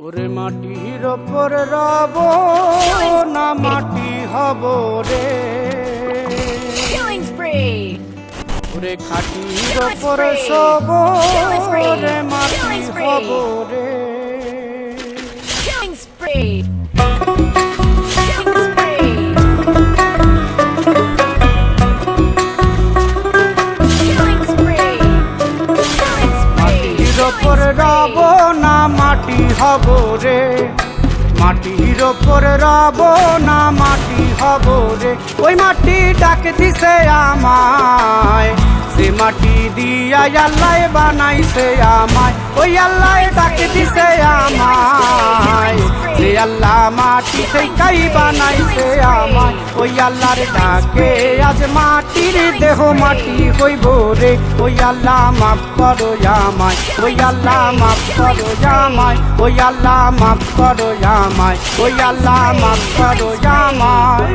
ওরে মাটির ওপর রব না মাটি হব রে, ওরে খাটির ওপর সব রে মাটি হব রে। মাটির ওপর রব না মাটি হব রে, মাটির ওপর রব না মাটি হব রে। ওই মাটি ডাক দিছে আমায়, সে মাটি দিয়া আল্লাহ বানাইছে আমায়। ওই আল্লাহ ডাক দিছে আমায়, সে আল্লাহ মাটি থেকেই বানাইছে আমায়। ওই আল্লাহর ডাকে আজ মাটির দেহ মাটি হইব রে। ওই আল্লাহ মাফ করো আমায়, ওই আল্লাহ মাফ করো আমায়, ওই আল্লাহ মাফ করো আমায়, ওই আল্লাহ মাফ করো আমায়।